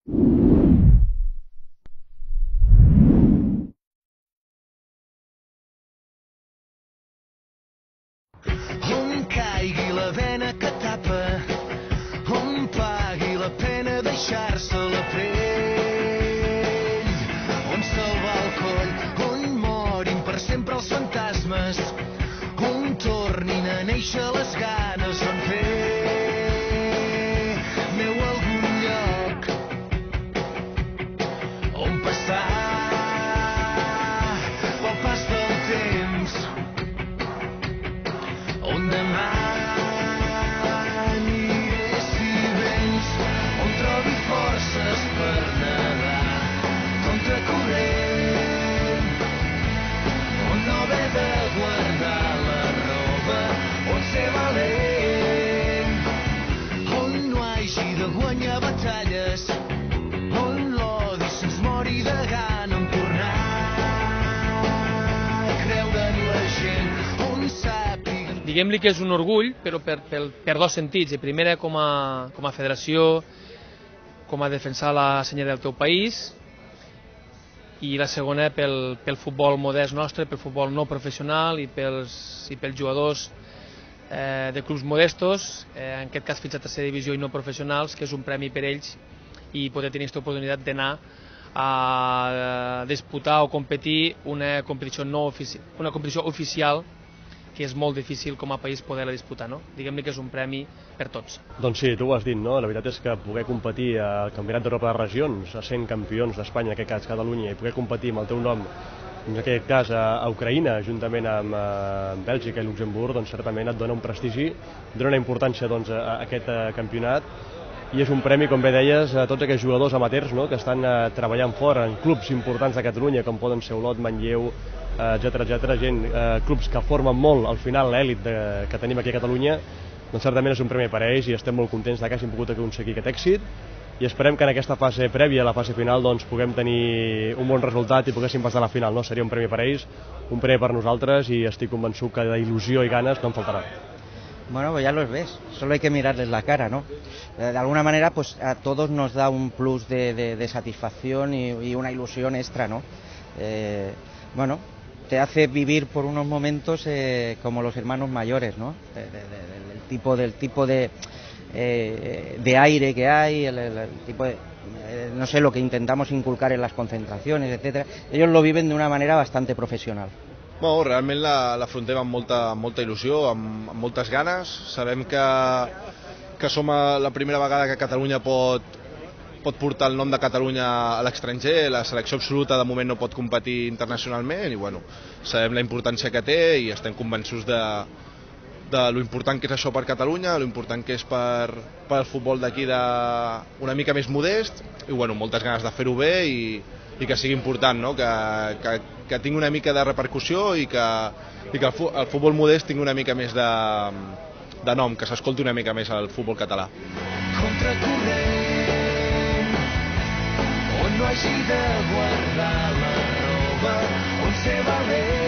On caigui la vena que tapa, on pagui la pena deixar-se la pell, on salva el coll, on morin per sempre els fantasmes, on tornin a néixer les ganes, on fer meu algun lloc on passar pel pas del temps, on demà aniré si vens, on trobi forces per nedar contracorrent, on no haver de guardar la roba, on ser valent, on no hagi de guanyar batalles, on l'odi se'ns mori de gana, on tornar a creure en la gent, on sàpiga. Diguem-li que és un orgull, però per dos sentits. De primera, com a federació, com a defensar la senyera del teu país, i la segona pel futbol modest nostre, pel futbol no professional i pels jugadors de clubs modestos, en aquest cas fins a tercera divisió i no professionals, que és un premi per ells i poder tenir aquesta oportunitat d'anar a disputar o competir una competició oficial, que és molt difícil com a país poder-la disputar, no? Diguem-li que és un premi per tots. Doncs sí, tu ho has dit, no? La veritat és que poder competir al Campionat d'Europa de Regions, sent campions d'Espanya, en aquest cas Catalunya, i poder competir amb el teu nom, en aquest cas a Ucraïna, juntament amb Bèlgica i Luxemburg, doncs certament et dona un prestigi, dona una importància doncs, a aquest campionat, i és un premi, com bé deies, a tots aquests jugadors amateurs, no?, que estan treballant fora en clubs importants de Catalunya, com poden ser Olot, Manlleu, etcètera, clubs que formen molt al final l'èlit que tenim aquí a Catalunya, doncs certament és un premi per a ells i estem molt contents que hagin pogut aconseguir aquest èxit i esperem que en aquesta fase prèvia a la fase final doncs puguem tenir un bon resultat i poguéssim passar a la final, no? Seria un premi per a ells, un premi per nosaltres i estic convençut que d'il·lusió i ganes no en faltarà. Bueno, pues ya los ves, solo hay que mirarles la cara, ¿no? De alguna manera, pues a todos nos da un plus de satisfacción y una ilusión extra, ¿no? Bueno, te hace vivir por unos momentos como los hermanos mayores, ¿no? Del tipo de aire que hay, el tipo de, no sé, lo que intentamos inculcar en las concentraciones, etcétera. Ellos lo viven de una manera bastante profesional. Bueno, realment l'afrontem amb molta il·lusió, amb moltes ganes. Sabem que som la primera vegada que Catalunya pot portar el nom de Catalunya a l'estranger. La selecció absoluta de moment no pot competir internacionalment i bueno, sabem la importància que té i estem convençuts de lo important que és això per Catalunya, lo important que és per el futbol d'aquí una mica més modest i bueno, moltes ganes de fer-ho bé i que sigui important, no? Que tingui una mica de repercussió i que el futbol modest tingui una mica més de nom, que s'escolti una mica més el futbol català. On no hagi de guardar la roba, on ser valent.